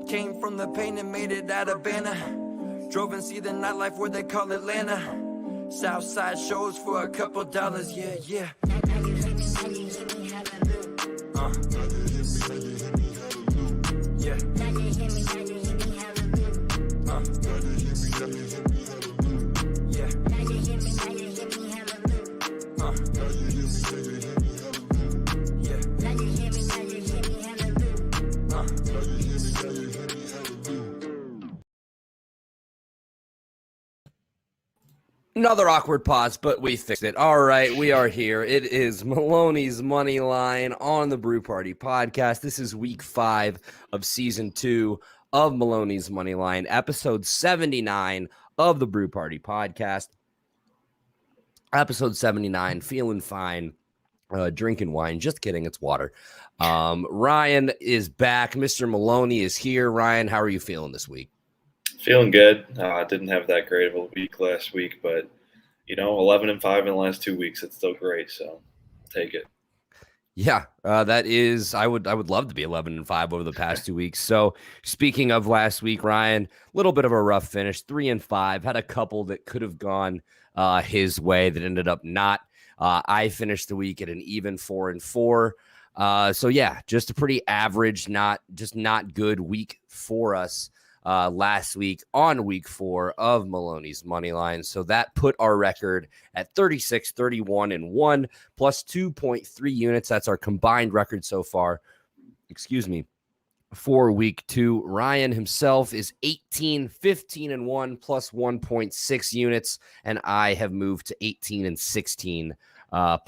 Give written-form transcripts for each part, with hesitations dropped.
Came from the pain and made it out of Banner. Drove and see the nightlife where they call Atlanta. Southside shows for a couple dollars, yeah, yeah. Yeah. Another awkward pause, but we fixed it. All right, we are here. It is Maloney's Money Line on the Brew Party podcast. This is week 5 of season 2 of Maloney's Money Line, episode 79 of the Brew Party podcast. Episode 79, feeling fine, drinking wine. Just kidding, it's water. Ryan is back. Mr. Maloney is here. Ryan, how are you feeling this week? Feeling good. I didn't have that great of a week last week, but 11-5 in the last 2 weeks. It's still great, so I'll take it. Yeah, that is. I would love to be 11-5 over the past 2 weeks. So speaking of last week, Ryan, a little bit of a rough finish. 3-5. Had a couple that could have gone his way that ended up not. I finished the week at an even 4-4. So yeah, just a pretty average, not good week for us. Last week on week 4 of Maloney's Money Line. So that put our record at 36, 31-1 plus 2.3 units. That's our combined record so far. For week 2. Ryan himself is 18, 15-1 plus 1.6 units. And I have moved to 18-16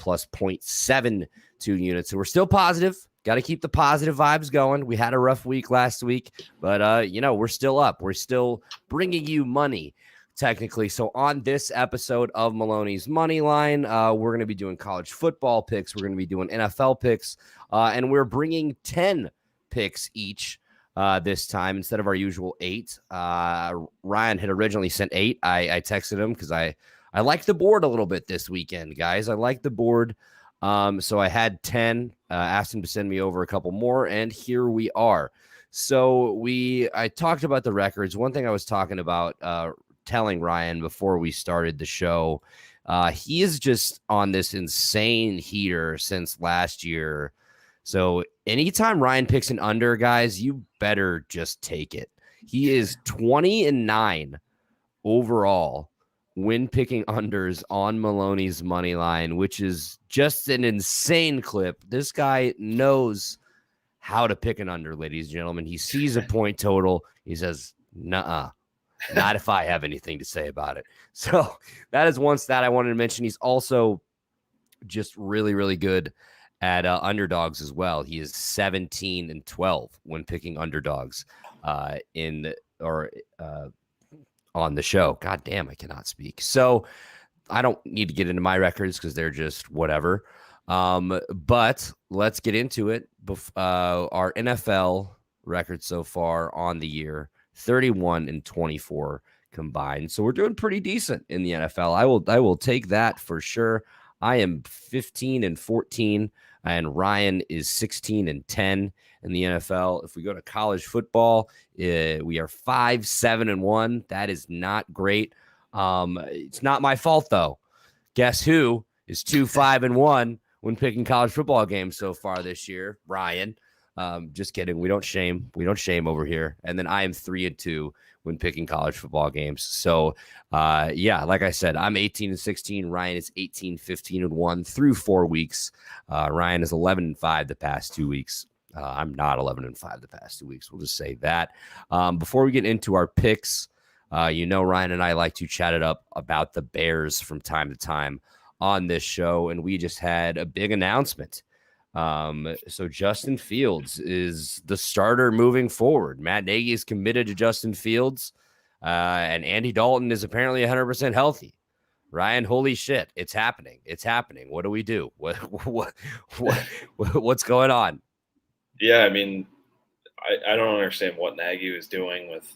plus 0.72 units. So we're still positive. Got to keep the positive vibes going. We had a rough week last week, but, we're still up. We're still bringing you money, technically. So on this episode of Maloney's Money Line, we're going to be doing college football picks. We're going to be doing NFL picks, and we're bringing 10 picks each this time instead of our usual 8. Ryan had originally sent 8. I texted him because I like the board a little bit this weekend, guys. I like the board. So I had 10, asked him to send me over a couple more, and here we are. So I talked about the records. One thing I was talking about, telling Ryan before we started the show, he is just on this insane heater since last year. So anytime Ryan picks an under, guys, you better just take it. He is 20-9 overall when picking unders on Maloney's Money Line, which is just an insane clip. This guy knows how to pick an under, ladies and gentlemen. He sees a point total. He says, nuh-uh, not if I have anything to say about it. So that is one stat I wanted to mention. He's also just really, really good at underdogs as well. He is 17-12 when picking underdogs on the show. God damn, I cannot speak. So I don't need to get into my records because they're just whatever. But let's get into it. Our NFL record so far on the year, 31-24 combined. So we're doing pretty decent in the NFL. I will take that for sure. I am 15-14, and Ryan is 16-10 in the NFL. If we go to college football, we are 5-7-1. That is not great. It's not my fault, though. Guess who is 2-5-1 when picking college football games so far this year? Ryan. Just kidding. We don't shame. We don't shame over here. And then I am 3-2 when picking college football games. So, like I said, I'm 18-16. Ryan is 18-15-1 through 4 weeks. Ryan is 11-5 the past 2 weeks. I'm not 11-5 the past 2 weeks. We'll just say that. Before we get into our picks, Ryan and I like to chat it up about the Bears from time to time on this show, and we just had a big announcement. So Justin Fields is the starter moving forward. Matt Nagy is committed to Justin Fields, and Andy Dalton is apparently 100% healthy. Ryan, holy shit, it's happening. It's happening. What do we do? What's going on? Yeah, I mean, I don't understand what Nagy was doing with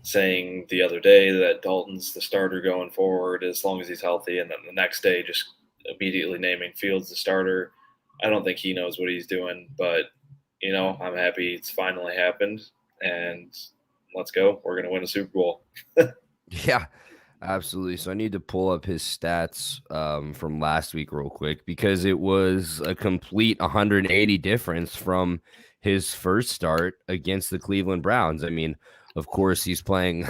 saying the other day that Dalton's the starter going forward as long as he's healthy, and then the next day just immediately naming Fields the starter. I don't think he knows what he's doing, but, I'm happy it's finally happened. and let's go. We're going to win a Super Bowl. Yeah, absolutely. So I need to pull up his stats from last week real quick because it was a complete 180 difference from his first start against the Cleveland Browns. I mean, of course, he's playing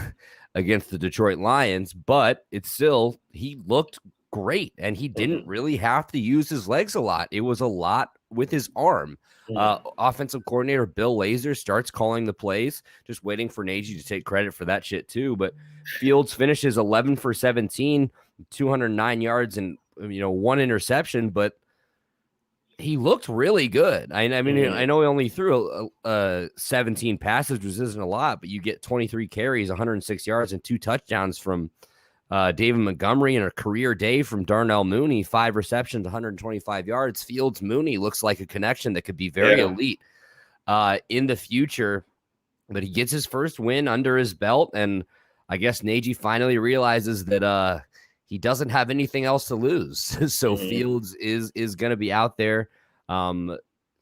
against the Detroit Lions, but it's still, he looked great and he didn't really have to use his legs a lot. It was a lot with his arm. Offensive coordinator Bill Lazor starts calling the plays, just waiting for Nagy to take credit for that shit too. But Fields finishes 11 for 17, 209 yards and one interception, but he looked really good. I mean, I know he only threw 17 passes, which isn't a lot, but you get 23 carries, 106 yards, and 2 touchdowns from David Montgomery, and a career day from Darnell Mooney, 5 receptions, 125 yards. Fields Mooney looks like a connection that could be very elite in the future. But he gets his first win under his belt, and I guess Nagy finally realizes that he doesn't have anything else to lose. So Fields is going to be out there.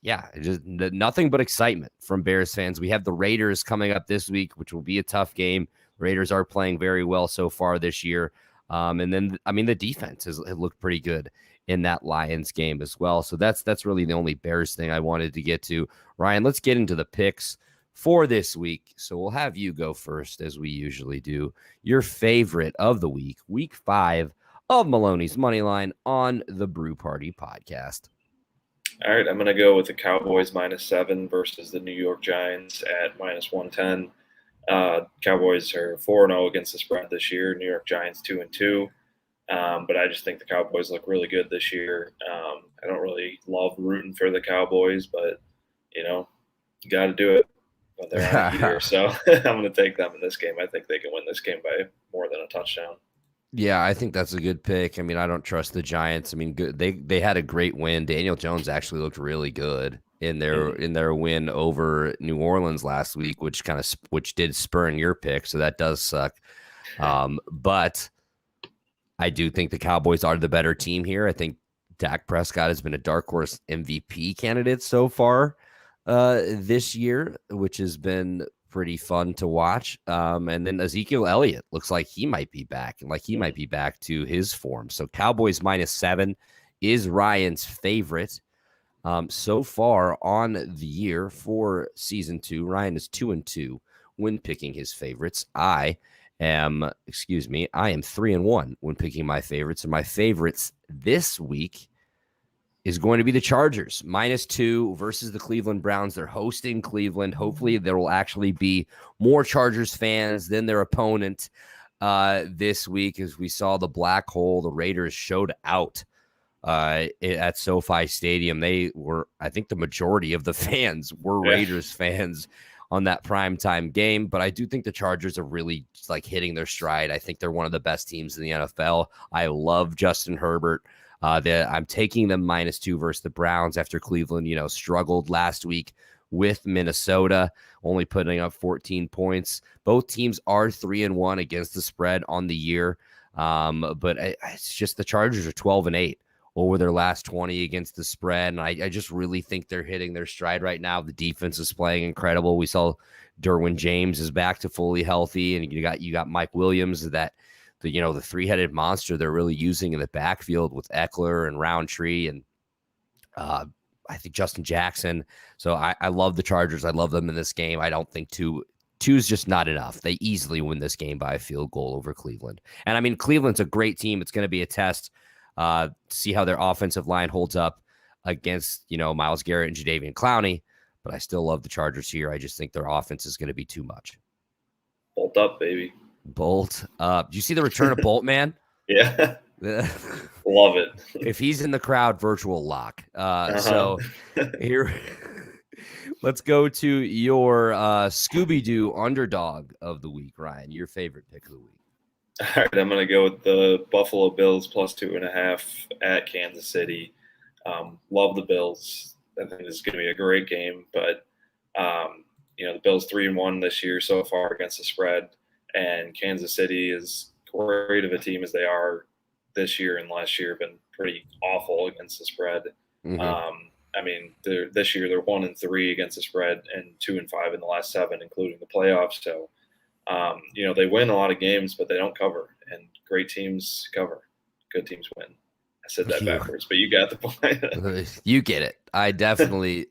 Just nothing but excitement from Bears fans. We have the Raiders coming up this week, which will be a tough game. Raiders are playing very well so far this year. And then, I mean, the defense has looked pretty good in that Lions game as well. So that's really the only Bears thing I wanted to get to. Ryan, let's get into the picks for this week. So we'll have you go first, as we usually do. Your favorite of the week, week 5 of Maloney's Moneyline on the Brew Party podcast. All right, I'm going to go with the Cowboys -7 versus the New York Giants at -110. Cowboys are 4-0 against the spread this year. New York Giants 2-2. But I just think the Cowboys look really good this year. I don't really love rooting for the Cowboys, but you got to do it. But they're on here, so I'm going to take them in this game. I think they can win this game by more than a touchdown. Yeah, I think that's a good pick. I mean, I don't trust the Giants. I mean, good. They had a great win. Daniel Jones actually looked really good in their win over New Orleans last week, which did spurn your pick. So that does suck. But I do think the Cowboys are the better team here. I think Dak Prescott has been a dark horse MVP candidate so far this year, which has been pretty fun to watch. And then Ezekiel Elliott looks like he might be back, and like he might be back to his form. So Cowboys -7 is Ryan's favorite. So far on the year for season 2, Ryan is 2-2 when picking his favorites. I am 3-1 when picking my favorites, and my favorites this week is going to be the Chargers, -2 versus the Cleveland Browns. They're hosting Cleveland. Hopefully there will actually be more Chargers fans than their opponent this week. As we saw the black hole, the Raiders showed out at SoFi Stadium. I think the majority of the fans were Raiders fans on that primetime game, but I do think the Chargers are really hitting their stride. I think they're one of the best teams in the NFL. I love Justin Herbert. I'm taking them -2 versus the Browns after Cleveland, struggled last week with Minnesota, only putting up 14 points. Both teams are 3-1 against the spread on the year. But it's just the Chargers are 12-8 over their last 20 against the spread. And I just really think they're hitting their stride right now. The defense is playing incredible. We saw Derwin James is back to fully healthy, and you got Mike Williams, the 3-headed monster they're really using in the backfield with Eckler and Roundtree and I think Justin Jackson. So I love the Chargers. I love them in this game. I don't think two is just not enough. They easily win this game by a field goal over Cleveland. And I mean, Cleveland's a great team. It's going to be a test to see how their offensive line holds up against, Myles Garrett and Jadeveon Clowney. But I still love the Chargers here. I just think their offense is going to be too much. Bolt up, baby. Bolt up. Do you see the return of Bolt, man? Yeah. Love it. If he's in the crowd, virtual lock. So here, let's go to your Scooby-Doo underdog of the week, Ryan. Your favorite pick of the week. All right, I'm going to go with the Buffalo Bills +2.5 at Kansas City. Love the Bills. I think this is going to be a great game, but the Bills 3-1 this year so far against the spread. And Kansas City, is great of a team as they are this year and last year, have been pretty awful against the spread. I mean, this year they're 1-3 against the spread and 2-5 in the last 7, including the playoffs. So, they win a lot of games, but they don't cover. And great teams cover. Good teams win. I said that backwards, but you got the point. You get it. I definitely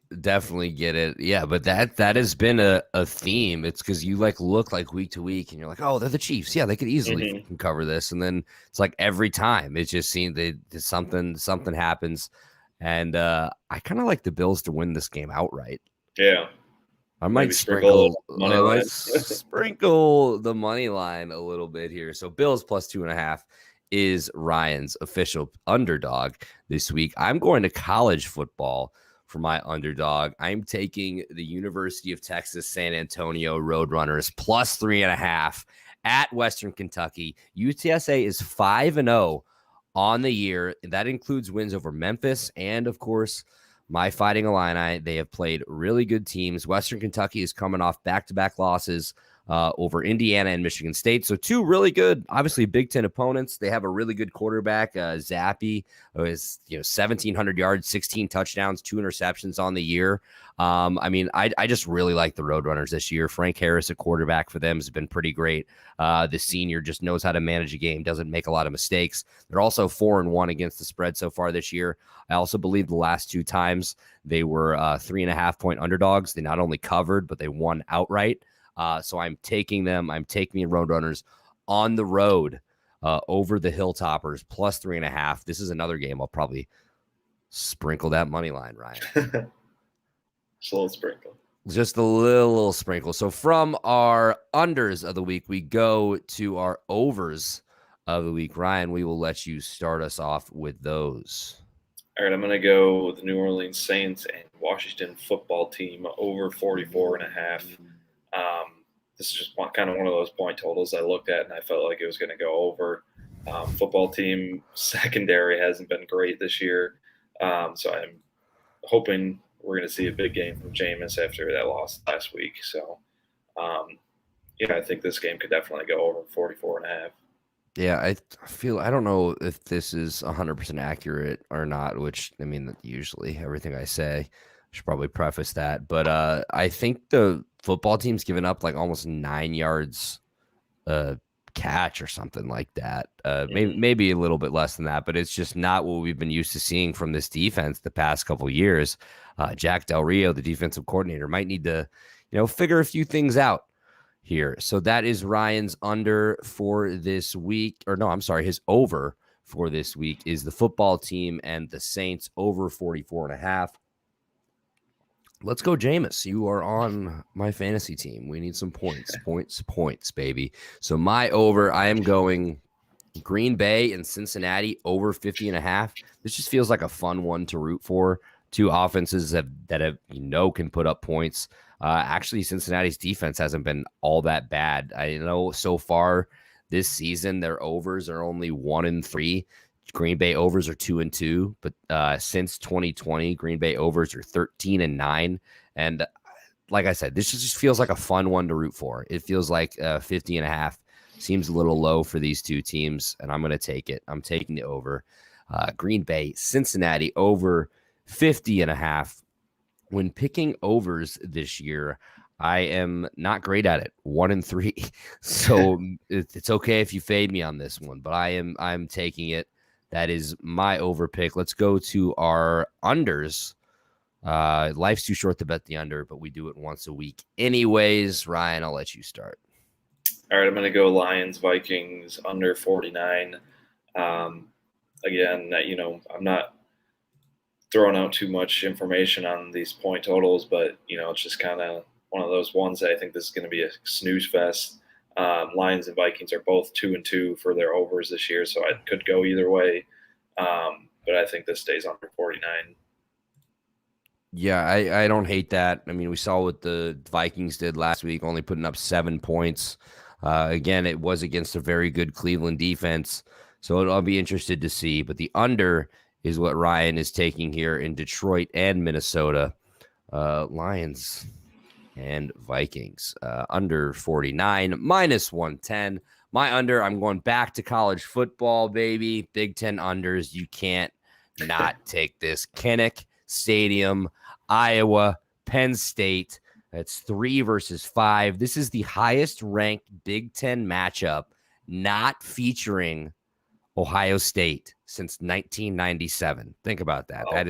get it. Yeah, but that has been a theme. It's because you look week to week and you're like, oh, they're the Chiefs. Yeah, they could easily cover this. And then it's every time it just seems something happens. And I kind of like the Bills to win this game outright. Yeah. I might sprinkle the money line a little bit here. So Bills plus 2.5 is Ryan's official underdog this week. I'm going to college football for my underdog. I'm taking the University of Texas San Antonio Roadrunners plus 3.5 at Western Kentucky. UTSA is 5-0 on the year. That includes wins over Memphis and, of course, my Fighting Illini. They have played really good teams. Western Kentucky is coming off back-to-back losses over Indiana and Michigan State. So 2 really good, obviously Big Ten opponents. They have a really good quarterback. Zappy is 1,700 yards, 16 touchdowns, 2 interceptions on the year. I just really like the Roadrunners this year. Frank Harris, a quarterback for them, has been pretty great. The senior just knows how to manage a game, doesn't make a lot of mistakes. They're also 4-1 against the spread so far this year. I also believe the last 2 times they were 3.5-point underdogs. They not only covered, but they won outright. So I'm taking them. I'm taking the Roadrunners on the road over the Hilltoppers plus 3.5. This is another game I'll probably sprinkle that money line, Ryan. Just a little sprinkle. Just a little sprinkle. So from our unders of the week, we go to our overs of the week. Ryan, we will let you start us off with those. All right, I'm going to go with the New Orleans Saints and Washington football team over 44.5. This is just kind of one of those point totals I looked at and I felt like it was going to go over. Football team secondary hasn't been great this year. So I'm hoping we're going to see a big game from Jameis after that loss last week. So, I think this game could definitely go over 44.5. Yeah, I don't know if this is 100% accurate or not, which, usually everything I say, I should probably preface that. But I think the football team's given up almost 9 yards catch or something like that. Maybe a little bit less than that, but it's just not what we've been used to seeing from this defense the past couple of years. Jack Del Rio, the defensive coordinator, might need to, figure a few things out here. So that is Ryan's under for this week. Or no, I'm sorry, his over for this week is the football team and the Saints over 44.5. Let's go, Jameis. You are on my fantasy team. We need some points, points, baby. So my over, I am going Green Bay and Cincinnati over 50.5. This just feels like a fun one to root for. 2 offenses that can put up points. Actually, Cincinnati's defense hasn't been all that bad. I know so far this season their overs are only 1-3. Green Bay overs are 2-2, but since 2020, Green Bay overs are 13-9. And like I said, this just feels like a fun one to root for. It feels like 50.5 seems a little low for these 2 teams, and I'm going to take it. I'm taking the over. Green Bay, Cincinnati over 50.5. When picking overs this year, I am not great at it. 1-3. So it's okay if you fade me on this one, but I'm taking it. That is my over pick. Let's go to our unders. Life's too short to bet the under, but we do it once a week. Anyways, Ryan, I'll let you start. All right, I'm going to go Lions, Vikings, under 49. Again, I'm not throwing out too much information on these point totals, but, it's just kind of one of those ones that I think this is going to be a snooze fest. Lions and Vikings are both 2-2 for their overs this year, so I could go either way. But I think this stays under 49. Yeah, I don't hate that. We saw what the Vikings did last week, only putting up 7 points. Again, it was against a very good Cleveland defense, so I'll be interested to see. But the under is what Ryan is taking here in Detroit and Minnesota. Lions and Vikings under 49 minus 110. My under, I'm going back to college football, baby. Big Ten unders. You can't not take this. Kinnick, Stadium, Iowa, Penn State. That's 3 versus 5. This is the highest ranked Big Ten matchup not featuring Ohio State since 1997. Think about that. Wow.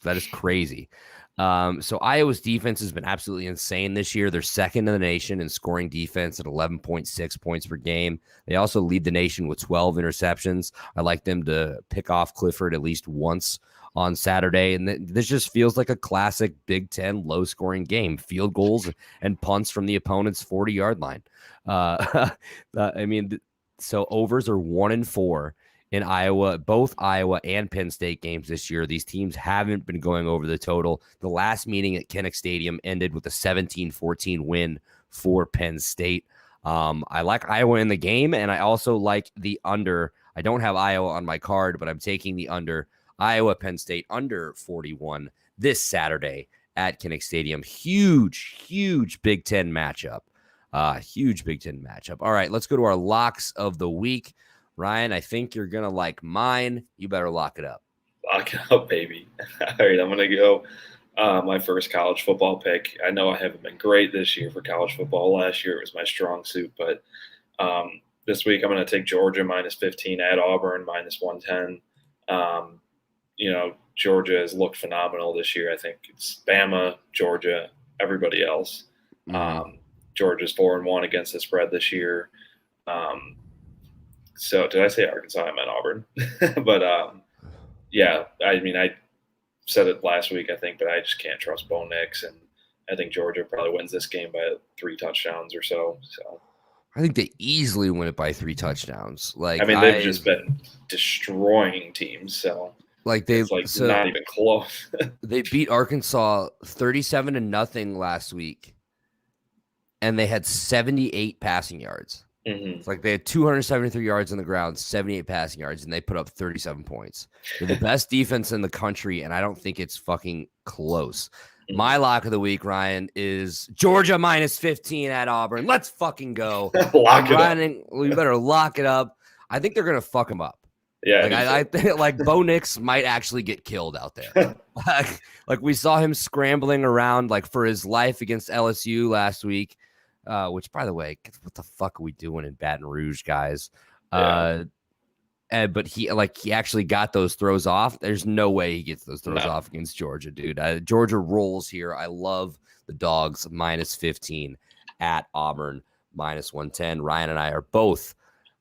That is crazy. So Iowa's defense has been absolutely insane this year. They're second in the nation in scoring defense at 11.6 points per game. They also lead the nation with 12 interceptions. I like them to pick off Clifford at least once on Saturday. And this just feels like a classic Big Ten low-scoring game. Field goals and punts from the opponent's 40-yard line. So overs are 1-4 in Iowa, both Iowa and Penn State games this year. These teams haven't been going over the total. The last meeting at Kinnick Stadium ended with a 17-14 win for Penn State. I like Iowa in the game, and I also like the under. I don't have Iowa on my card, but I'm taking the under. Iowa, Penn State, under 41 this Saturday at Kinnick Stadium. Huge Big Ten matchup. Huge Big Ten matchup. All right, let's go to our locks of the week. Ryan, I think you're going to like mine. You better lock it up. Lock it up, baby. All right, I'm going to go my first college football pick. I know I haven't been great this year for college football. Last year it was my strong suit, but this week I'm going to take Georgia -15 at Auburn -110. Georgia has looked phenomenal this year. I think it's Bama, Georgia, everybody else. Georgia's 4-1 against the spread this year. So did I say Arkansas? I meant Auburn. But yeah, I mean, I said it last week, I think, but I just can't trust Bo Nix, and I think Georgia probably wins this game by 3 touchdowns or so. So I think they easily win it by 3 touchdowns. They've just been destroying teams. So it's not even close. They beat Arkansas 37-0 last week, and they had 78 passing yards. Mm-hmm. It's like they had 273 yards on the ground, 78 passing yards, and they put up 37 points. They're the best defense in the country, and I don't think it's fucking close. Mm-hmm. My lock of the week, Ryan, is Georgia -15 at Auburn. Let's fucking go. We better lock it up. I think they're going to fuck them up. Yeah, I think like Bo Nix might actually get killed out there. like we saw him scrambling around like for his life against LSU last week. Which, by the way, what the fuck are we doing in Baton Rouge, guys? Yeah. But he actually got those throws off. There's no way he gets those throws off against Georgia, dude. Georgia rolls here. I love the dogs -15 at Auburn -110. Ryan and I are both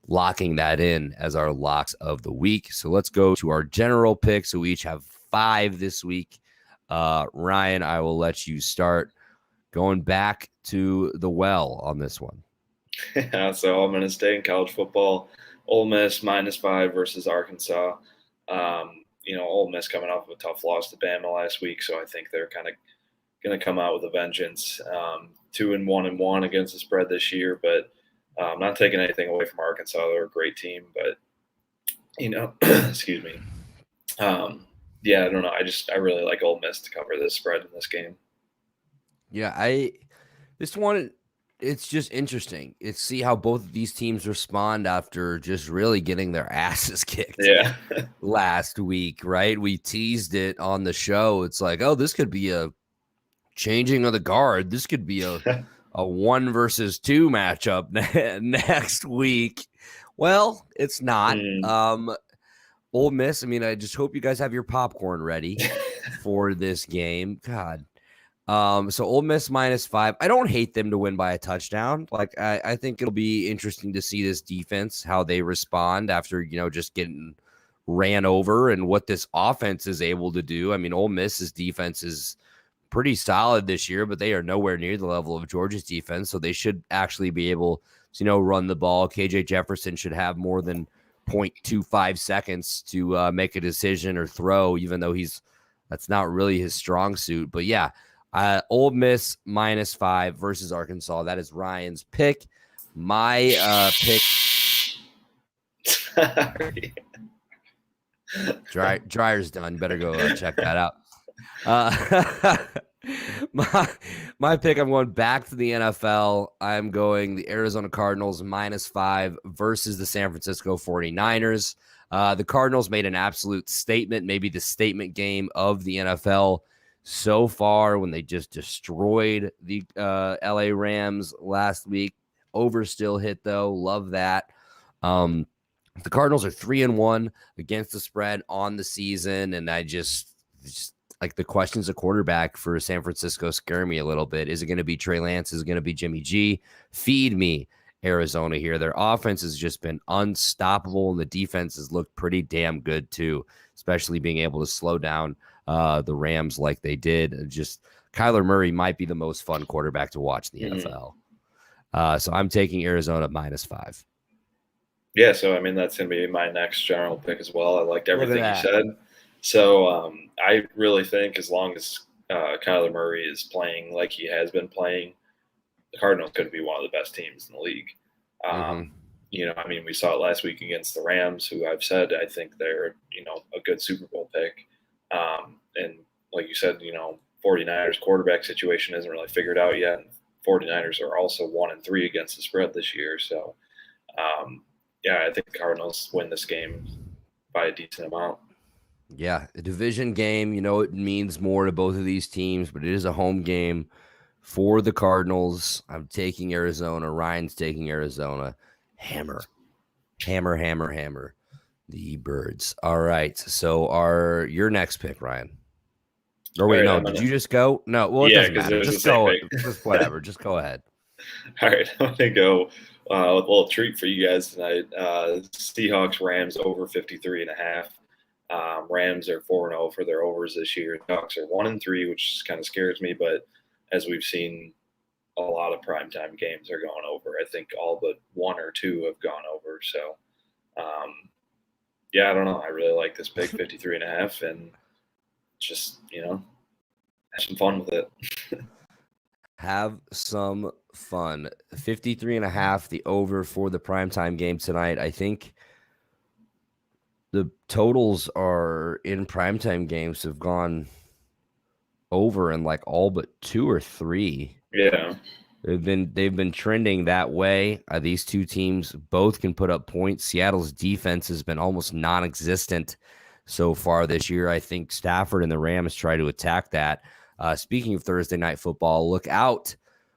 locking that in as our locks of the week. So let's go to our general picks. So we each have 5 this week. Ryan, I will let you start. Going back to the well on this one. Yeah, so I'm going to stay in college football. Ole Miss -5 versus Arkansas. Ole Miss coming off of a tough loss to Bama last week, so I think they're kind of going to come out with a vengeance. 2-1-1 against the spread this year, but I'm not taking anything away from Arkansas. They're a great team, but excuse me. Yeah, I don't know. I really like Ole Miss to cover this spread in this game. Yeah, it's just interesting. It's see how both of these teams respond after just really getting their asses kicked last week, right? We teased it on the show. It's like, oh, this could be a changing of the guard. This could be a 1 versus 2 matchup next week. Well, it's not. Ole Miss, I just hope you guys have your popcorn ready for this game. God. So Ole Miss -5. I don't hate them to win by a touchdown. Like I think it'll be interesting to see this defense, how they respond after, just getting ran over and what this offense is able to do. Ole Miss's defense is pretty solid this year, but they are nowhere near the level of Georgia's defense. So they should actually be able to, run the ball. KJ Jefferson should have more than 0.25 seconds to make a decision or throw, even though that's not really his strong suit. But yeah, Ole Miss -5 versus Arkansas. That is Ryan's pick. My pick. Dryer's done. Better go check that out. My pick. I'm going back to the NFL. I'm going the Arizona Cardinals -5 versus the San Francisco 49ers. The Cardinals made an absolute statement, maybe the statement game of the NFL so far when they just destroyed the LA Rams last week. Over still hit though. Love that. The Cardinals are 3-1 against the spread on the season, and I just like the questions of quarterback for San Francisco scare me a little bit. Is it going to be Trey Lance? Is it going to be Jimmy G? Feed me Arizona here. Their offense has just been unstoppable, and the defense has looked pretty damn good too, especially being able to slow down the Rams like they did. Just Kyler Murray might be the most fun quarterback to watch in the NFL. So I'm taking Arizona -5. Yeah, so I mean that's going to be my next general pick as well. I liked everything you said. So I really think as long as Kyler Murray is playing like he has been playing, the Cardinals could be one of the best teams in the league. You know, I mean, we saw it last week against the Rams, who I've said I think they're, you know, a good Super Bowl pick. And like you said, you know, 49ers quarterback situation isn't really figured out yet. 49ers are also 1-3 against the spread this year. So, yeah, I think the Cardinals win this game by a decent amount. Yeah, a division game, you know, it means more to both of these teams, but it is a home game for the Cardinals. I'm taking Arizona. Ryan's taking Arizona. Hammer, hammer, hammer, hammer. The Birds. All right. So your next pick, Ryan. Or wait, no, did you just go? No, well, it doesn't matter. Just go. Just whatever. Just go ahead. All right. I'm going to go with a little treat for you guys tonight. Seahawks, Rams over 53.5. Rams are 4-0 for their overs this year. Seahawks are 1-3, which kind of scares me. But as we've seen, a lot of primetime games are going over. I think all but 1 or 2 have gone over. So, yeah, I don't know. I really like this big 53.5, and just, you know, have some fun with it. Have some fun. 53.5, the over for the primetime game tonight. I think the totals are in primetime games have gone over in like all but 2 or 3. Yeah. They've been trending that way. These two teams both can put up points. Seattle's defense has been almost non-existent so far this year. I think Stafford and the Rams try to attack that. Speaking of Thursday night football, look out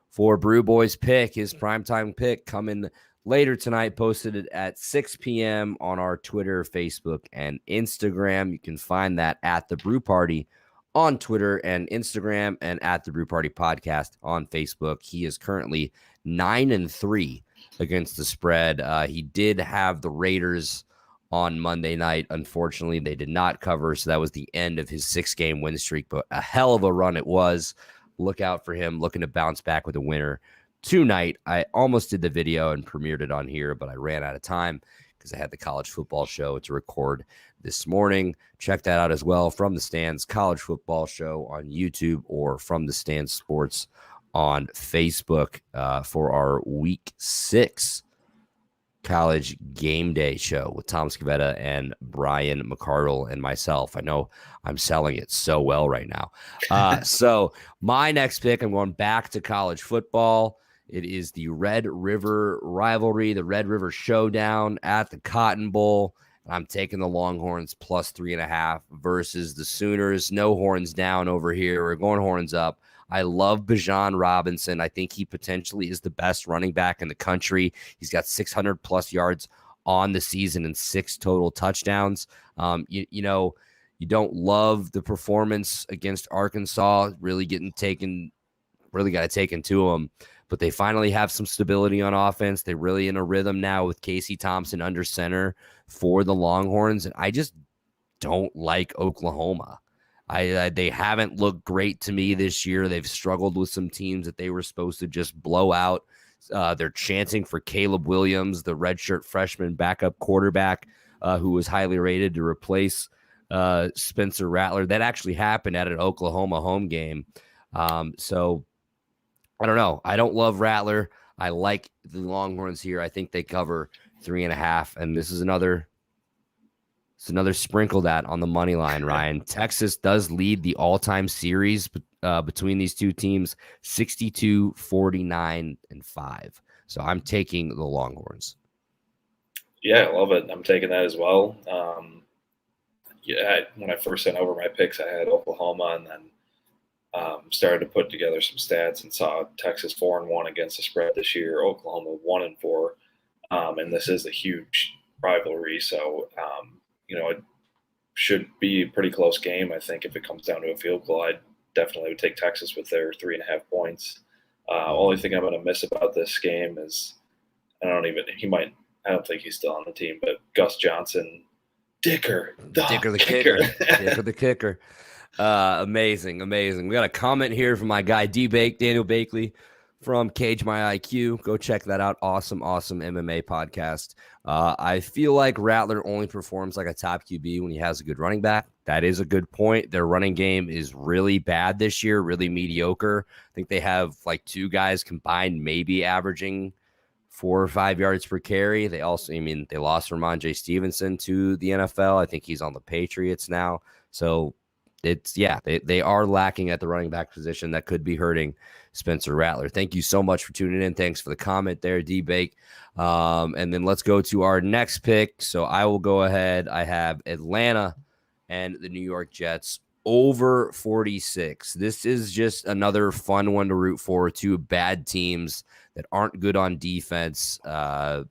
for Brew Boy's pick, his primetime pick coming later tonight, posted at 6 p.m. on our Twitter, Facebook, and Instagram. You can find that at The Brew Party on Twitter and Instagram, and at the Brew Party Podcast on Facebook. He is currently 9-3 against the spread. He did have the Raiders on Monday night. Unfortunately, they did not cover, so that was the end of his 6-game win streak, but a hell of a run it was. Look out for him looking to bounce back with a winner tonight. I almost did the video and premiered it on here, but I ran out of time because I had the college football show to record this morning. Check that out as well. From the Stands College Football Show on YouTube, or From the Stands Sports on Facebook for our Week 6 college game day show with Tom Scavetta and Brian McCardle and myself. I know I'm selling it so well right now. So my next pick, I'm going back to college football. It is the Red River rivalry, the Red River Showdown at the Cotton Bowl. I'm taking the Longhorns plus 3.5 versus the Sooners. No horns down over here. We're going horns up. I love Bijan Robinson. I think he potentially is the best running back in the country. He's got 600 plus yards on the season and 6 total touchdowns. You know, you don't love the performance against Arkansas, really got taken to them. But they finally have some stability on offense. They're really in a rhythm now with Casey Thompson under center for the Longhorns. And I just don't like Oklahoma. They haven't looked great to me this year. They've struggled with some teams that they were supposed to just blow out. They're chanting for Caleb Williams, the redshirt freshman backup quarterback, who was highly rated to replace Spencer Rattler. That actually happened at an Oklahoma home game. So I don't know. I don't love Rattler. I like the Longhorns here. I think they cover 3.5, and this is another sprinkle that on the money line, Ryan. Texas does lead the all-time series between these two teams, 62, 49, and 5. So I'm taking the Longhorns. Yeah, I love it. I'm taking that as well. When I first sent over my picks, I had Oklahoma, and then Started to put together some stats and saw Texas 4-1 against the spread this year, Oklahoma 1-4, and this is a huge rivalry. So it should be a pretty close game. I think if it comes down to a field goal, I definitely would take Texas with their 3.5 points. Only thing I'm going to miss about this game is I don't think he's still on the team, but Gus Johnson, Dicker the kicker. Dicker the kicker. Amazing. We got a comment here from my guy Daniel Bakley from Cage My IQ. Go check that out. Awesome MMA podcast. I feel like Rattler only performs like a top QB when he has a good running back. That is a good point. Their running game is really bad this year, really mediocre. I think they have like 2 guys combined, maybe averaging 4 or 5 yards per carry. They lost Ramondre Stevenson to the NFL. I think he's on the Patriots now. So they are lacking at the running back position. That could be hurting Spencer Rattler. Thank you so much for tuning in. Thanks for the comment there, D-Bake. And then let's go to our next pick. So I will go ahead. I have Atlanta and the New York Jets over 46. This is just another fun one to root for. 2 bad teams that aren't good on defense. It's a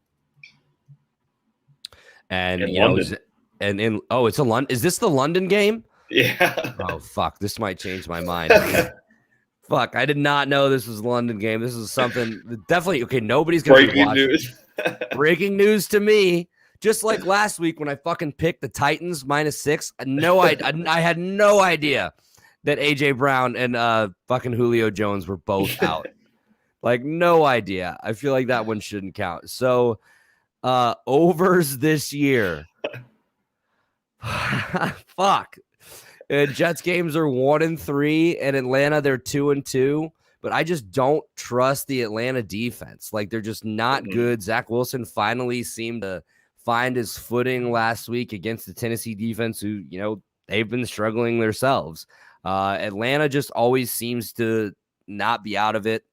London. Is this the London game? Yeah. Oh, fuck. This might change my mind. Fuck. I did not know this was a London game. This is something definitely. Okay. Nobody's going to be watching. News. Breaking news to me. Just like last week when I fucking picked the Titans -6. I had no idea that A.J. Brown and fucking Julio Jones were both out. Like, no idea. I feel like that one shouldn't count. So, overs this year. Fuck. Jets games are 1-3, and Atlanta they're 2-2. But I just don't trust the Atlanta defense. Like, they're just not good. Zach Wilson finally seemed to find his footing last week against the Tennessee defense, who they've been struggling themselves. Atlanta just always seems to not be out of it.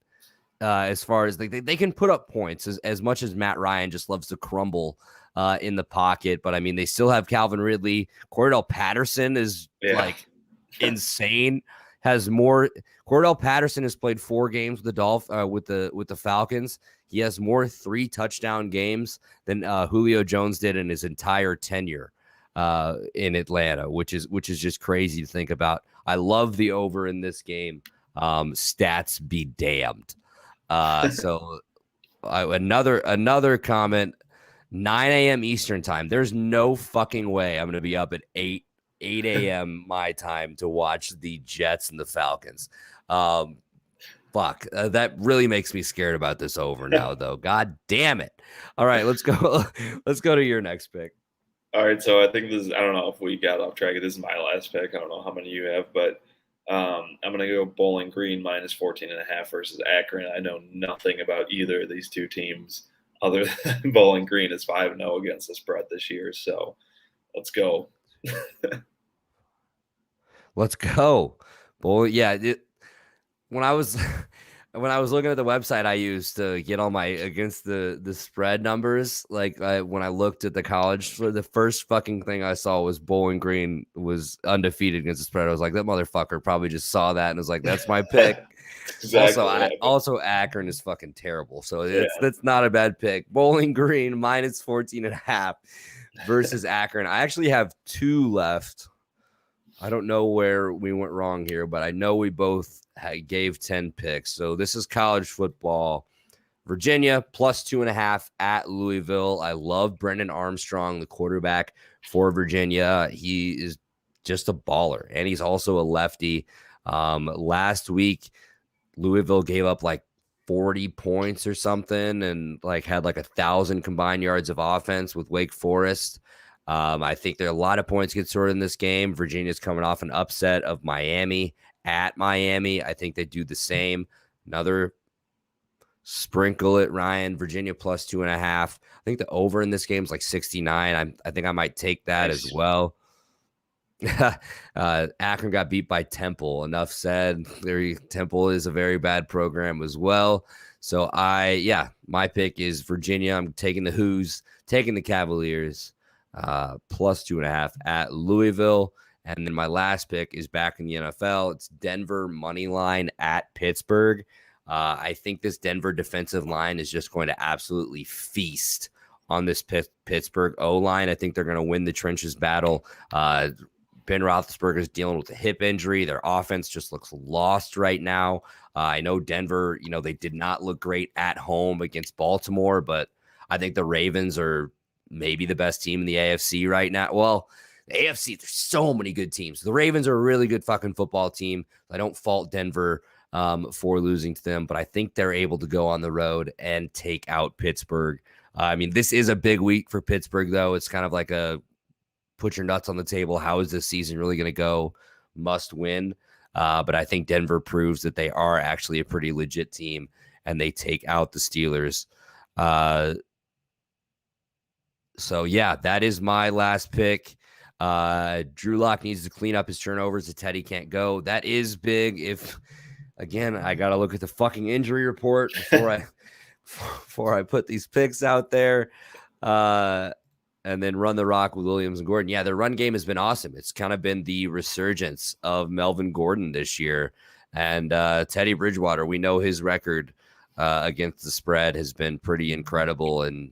As far as they can put up points as much as Matt Ryan just loves to crumble in the pocket. But I mean, they still have Calvin Ridley. Cordell Patterson is like insane. Has more. Cordell Patterson has played 4 games with the Falcons. He has more 3 touchdown games than Julio Jones did in his entire tenure in Atlanta, which is just crazy to think about. I love the over in this game. Stats be damned. So another comment, 9 a.m. Eastern time. There's no fucking way I'm going to be up at 8 a.m. my time to watch the Jets and the Falcons. Fuck. That really makes me scared about this over now, though. God damn it. All right, let's go. Let's go to your next pick. All right, so I think I don't know if we got off track. This is my last pick. I don't know how many you have, but I'm going to go Bowling Green -14.5 versus Akron. I know nothing about either of these 2 teams other than Bowling Green is 5-0 against the spread this year. So let's go. Let's go. Well, yeah. When I was looking at the website I used to get all my against the spread numbers, like when I looked at the college, the first fucking thing I saw was Bowling Green was undefeated against the spread. I was like, that motherfucker probably just saw that and was like, that's my pick. Exactly. Also Akron is fucking terrible, so that's not a bad pick. Bowling Green -14.5 versus Akron. I actually have 2 left. I don't know where we went wrong here, but I know we both gave 10 picks. So this is college football. Virginia +2.5 at Louisville. I love Brendan Armstrong, the quarterback for Virginia. He is just a baller, and he's also a lefty. Last week, Louisville gave up like 40 points or something and like had like 1,000 combined yards of offense with Wake Forest. I think there are a lot of points get scored in this game. Virginia's coming off an upset of Miami at Miami. I think they do the same. Another sprinkle it, Ryan. Virginia +2.5. I think the over in this game is like 69. I think I might take that as well. Akron got beat by Temple. Enough said. Temple is a very bad program as well. So my pick is Virginia. I'm taking the Hoos, taking the Cavaliers. +2.5 at Louisville. And then my last pick is back in the NFL. It's Denver money line at Pittsburgh. I think this Denver defensive line is just going to absolutely feast on this Pittsburgh O-line. I think they're going to win the trenches battle. Ben Roethlisberger is dealing with a hip injury. Their offense just looks lost right now. I know Denver, they did not look great at home against Baltimore, but I think the Ravens are maybe the best team in the AFC right now. Well, the AFC, there's so many good teams. The Ravens are a really good fucking football team. I don't fault Denver for losing to them, but I think they're able to go on the road and take out Pittsburgh. This is a big week for Pittsburgh, though. It's kind of like a put your nuts on the table. How is this season really going to go? Must win. But I think Denver proves that they are actually a pretty legit team, and they take out the Steelers. So, yeah, that is my last pick. Drew Lock needs to clean up his turnovers. The Teddy can't go. That is big. Again, I got to look at the fucking injury report before I put these picks out there. And then run the rock with Williams and Gordon. Yeah, their run game has been awesome. It's kind of been the resurgence of Melvin Gordon this year. And Teddy Bridgewater, we know his record against the spread has been pretty incredible. And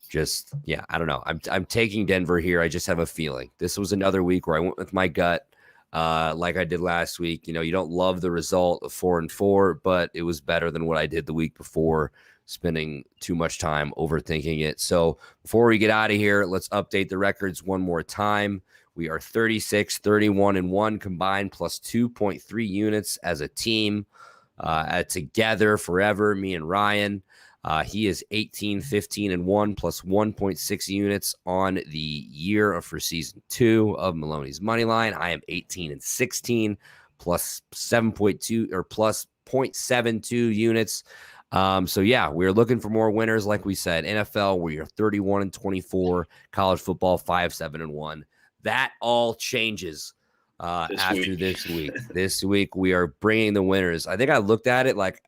just, yeah, I don't know. I'm taking Denver here. I just have a feeling. This was another week where I went with my gut like I did last week. You don't love the result of 4-4, but it was better than what I did the week before, spending too much time overthinking it. So before we get out of here, let's update the records one more time. We are 36, 31-1 combined, plus 2.3 units as a team. Together forever, me and Ryan. He is 18, 15-1 plus 1.6 units on the year for season 2 of Maloney's Moneyline. I am 18-16 plus 7.2 or plus 0.72 units. So yeah, we're looking for more winners. Like we said, NFL, we are 31-24, college football 5-7-1. That all changes after this week. This week we are bringing the winners. I think I looked at it like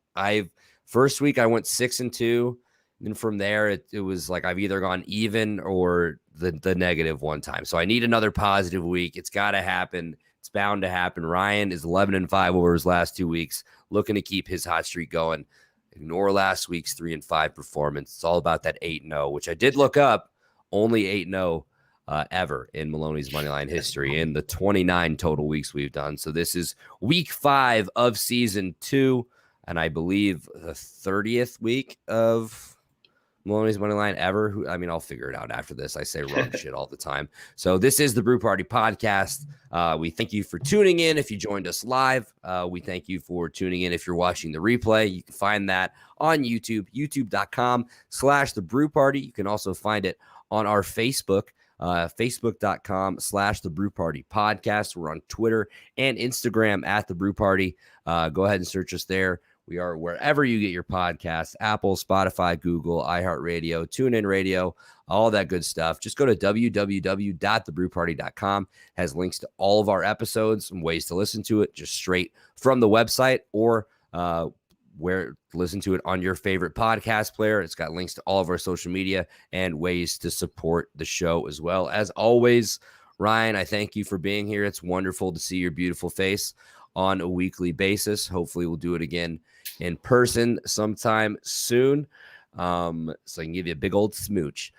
first week I went 6-2. And from there it was like I've either gone even or the negative one time. So I need another positive week. It's got to happen. It's bound to happen. Ryan is 11-5 over his last 2 weeks, looking to keep his hot streak going. Ignore last week's 3-5 performance. It's all about that 8-0, which I did look up. Only 8-0 ever in Maloney's Moneyline history in the 29 total weeks we've done. So this is week 5 of season 2, and I believe the 30th week of Maloney's Moneyline ever. I'll figure it out after this. I say wrong shit all the time. So this is the Brew Party Podcast. We thank you for tuning in if you joined us live. We thank you for tuning in if you're watching the replay. You can find that on YouTube, youtube.com/the Brew Party. You can also find it on our Facebook, facebook.com/the Brew Party Podcast. We're on Twitter and Instagram at the Brew Party. Go ahead and search us there. We are wherever you get your podcasts: Apple, Spotify, Google, iHeartRadio, TuneIn Radio, all that good stuff. Just go to www.thebrewparty.com. Has links to all of our episodes and ways to listen to it just straight from the website, or listen to it on your favorite podcast player. It's got links to all of our social media and ways to support the show as well. As always, Ryan, I thank you for being here. It's wonderful to see your beautiful face on a weekly basis. Hopefully we'll do it again in person sometime soon, so I can give you a big old smooch.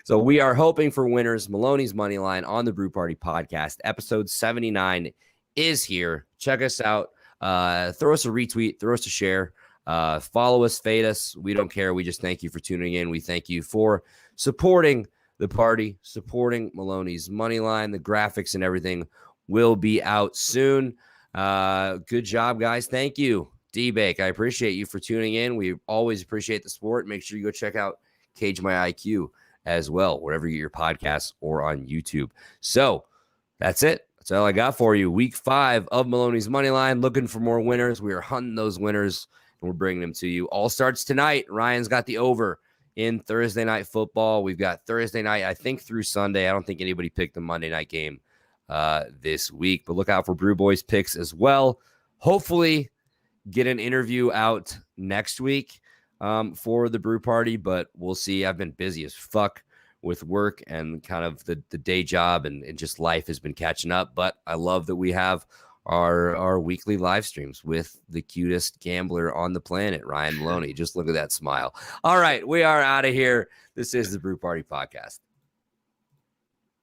So we are hoping for winners. Maloney's Moneyline on the Brew Party Podcast. Episode 79 is here. Check us out. Throw us a retweet. Throw us a share. Follow us. Fade us. We don't care. We just thank you for tuning in. We thank you for supporting the party, supporting Maloney's Moneyline. The graphics and everything will be out soon. Good job, guys. Thank you, D-Bake. I appreciate you for tuning in. We always appreciate the support. Make sure you go check out Cage My IQ as well, wherever you get your podcasts or on YouTube. So that's it. That's all I got for you. Week 5 of Maloney's Moneyline. Looking for more winners. We are hunting those winners, and we're bringing them to you. All starts tonight. Ryan's got the over in Thursday Night Football. We've got Thursday night, I think, through Sunday. I don't think anybody picked the Monday night game this week, but look out for Brew Boys picks as well. Hopefully get an interview out next week for the Brew Party, but we'll see. I've been busy as fuck with work and kind of the day job and just life has been catching up. But I love that we have our weekly live streams with the cutest gambler on the planet, Ryan Maloney. Just look at that smile. All right, we are out of here. This is the Brew Party Podcast.